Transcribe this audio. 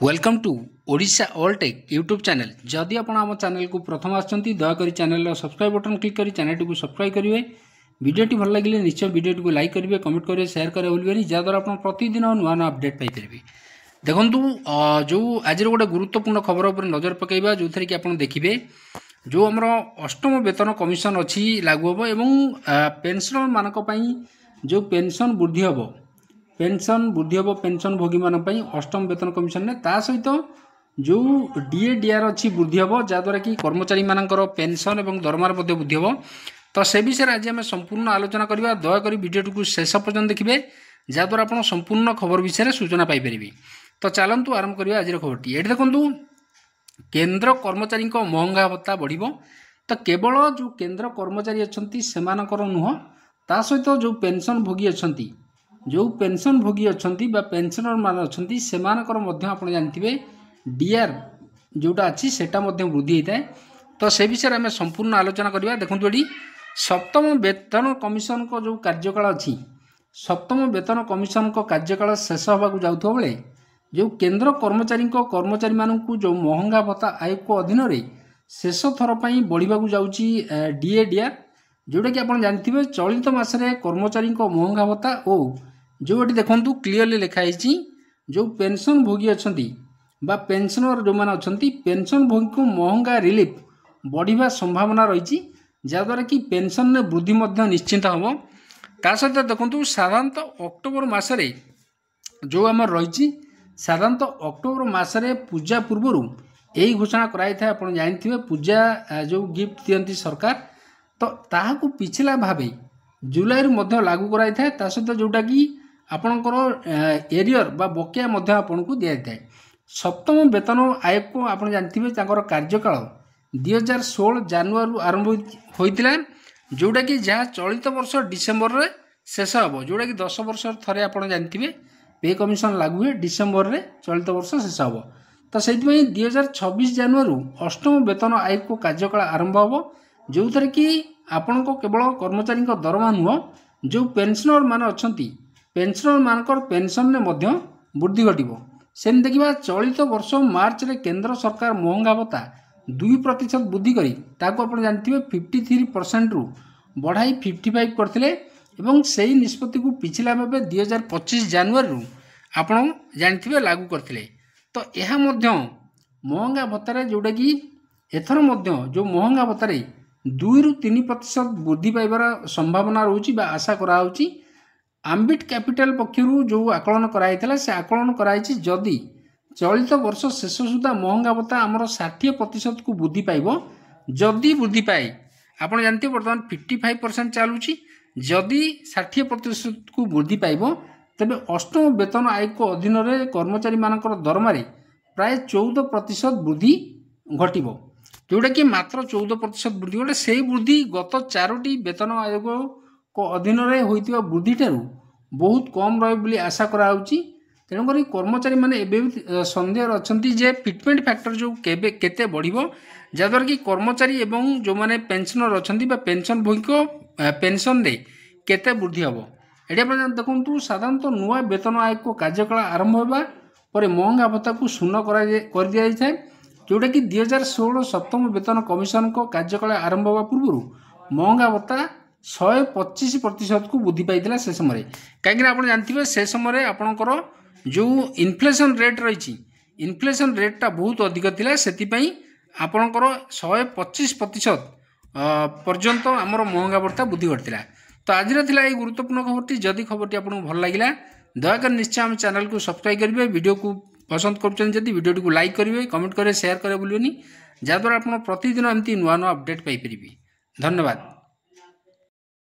Welcome to Odisha all tech YouTube channel. जदि आप आम चैनल को प्रथम आसछंती दयाकोरी चैनल सब्सक्राइब बटन क्लिक करी चैनल को सब्सक्राइब करेंगे। वीडियोटी भल लगे निश्चय वीडियो को लाइक करेंगे, कमेंट करेंगे, शेयर करेंगे भूलिए जहाँद्वारा आप प्रतिदिन नुआ नुआ अपडेट पाइपर। देखो जो आज गोटे गुरुत्वपूर्ण खबर उपर नजर पकईवा जो थी कि आप देखिए जो आमर अष्टम वेतन कमिशन अच्छी लागू हम और पेनसनर मानी जो पेनसन वृद्धि हम पेनसन भोगी मान अष्टम वेतन कमिशन ने ता सहित जो डीए डीआर अच्छी वृद्धि हम जहाँद्वारा कि कर्मचारी मानकर पेनसन और दरमार वृद्धि हम। तो से विषय आज आम संपूर्ण आलोचना करवा। दयाकोरी वीडियो को शेष पर्यटन देखिए जहाँद्वारा आप संपूर्ण खबर विषय सूचना पाइपर। तो चलतु आरंभ करवा आज खबरटी। ये देखु केंद्र कर्मचारी महंगा भत्ता बढ़ तो केवल जो केंद्र कर्मचारी अच्छा से नुह ता सहित जो पेनसन भोगी अच्छा जो पेनसन भोगी अच्छा पेनसनर मान अच्छा से आप जानते डीआर जोटा अच्छी सेटा वृद्धि होता है। तो से विषय आम संपूर्ण आलोचना करवा। देखो ये सप्तम वेतन कमिशन को जो कार्यकाल अच्छी सप्तम वेतन कमिशन को कार्यकाल शेष होगा जाऊा बेले जो केंद्र कर्मचारी मानू जो महंगा भत्ता आयोग को अधीन शेष थर पर बढ़ा जाऊँगी डीए डीआर जोटा कि आप जानते चलित मासरे कर्मचारी महंगा भत्ता और जो ये देखो क्लीयरली लिखाई जो पेंशन भोगी अच्छा पेंशनर जो मैंने अच्छा पेंशन भोगी को महंगा रिलीफ बढ़िया संभावना रही जहाँद्वारा कि पेंशन में वृद्धि निश्चिंत हम। ता सहित देखो साधारणतः अक्टोबर मसरे जो आम रही साधारणतः अक्टोबर मसरे पूजा पूर्वर यही घोषणा कराई था। आप जानते पूजा जो गिफ्ट दिखती सरकार तो ताहाकू पिछला भावे जुलाई लागू कराई था। ता सहित जोटा कि आपणकर एरियर बा बकेया आपन को दिया था। सप्तम वेतन आयोग को आप जानते कार्यकाल 2016 जनवरी आरंभ होता जोटा कि जहाँ चलित वर्ष डिसेम्बर रे शेष हम जोटा कि 10 वर्ष थे आप जानते पे कमिशन लागू हुए डिसेम्बर रे चलित वर्ष शेष हम। तो से 2026 जनवरी अष्टम वेतन आयोग को कार्यकाल आरंभ हम जो थे कि आपण को केवल कर्मचारी दरमा नुह जो पेनसनर मान अच्छा पेनसनर मानकर पेंशन में वृद्धि घटव। सेम देखा चलित वर्ष मार्च रे केंद्र सरकार महंगा भत्ता 2% वृद्धि करी ताको आप जानते 53% रु बढ़ाई 55 करते से ही निष्पत्ति को पिछला भाव 2025 जनवरी रु आप जानते लागू करते। तो यह महंगा भत्तार जोटा कि एथर जो महंगा भत्तार 2 ରୁ 3% वृद्धि पाइबार संभावना रोची आशा कराऊँगी। आम्बिट कैपिटल पक्षर जो आकलन कराई से आकलन कराई जदि चलित वर्ष शेष सुधा महंगा भत्ता आमर 60% को वृद्धि पाइब जदि वृद्धि पाए आप जानते बर्तमान 55% चलुची जदि 60% को वृद्धि पाइब तेबे अष्टम वेतन आयोग को अधीन कर्मचारी मानकर दरमारे प्राय 14% वृद्धि घटव जोटा कि मात्र 14% वृद्धि गोटे से वृद्धि गत 4टी वेतन आयोग को अधीन होता वृद्धि ठारू बहुत कम रही आशा कराऊँगी। तेणुक कर्मचारी मैंने सन्देह अच्छा जे फिटमेंट फैक्टर जो केते बढ़ जहाँद्वारा कि कर्मचारी एवं जो मैंने पेंशनर अच्छा पेंशन भोगी को पेंशन दे केते वृद्धि हम। ये देखो साधारणतः नुआ वेतन आयोग को कार्यकाल आरंभ होगा पर महंगा भत्ता को शून्य कर दिया जाए जोटा कि 2016 सप्तम वेतन कमिशन को कार्यकाल आरंभ होगा पूर्व महंगा भत्ता 125% को वृद्धि पाई से समय कहीं आप जानते से समय आपणकर जो इन्फ्लेशन रेट रही इन्फ्लेशन रेटा बहुत अधिक थिला से आपणकर 125% पर्यंत आमर महंगा भत्ता वृद्धि घटता। तो आज ये गुरुत्वपूर्ण खबरटी जदि खबरटी आपको भल लगे दयाकर निश्चय आम चैनल को सब्सक्राइब करेंगे। वीडियो को पसंद करुँच वीडियो को लाइक करेंगे, कमेंट करेंगे, शेयर करेंगे भूलिए जहाँद्वारा आप प्रतिदिन एमती नुआ नुआ अपडेट पाइपर। धन्यवाद।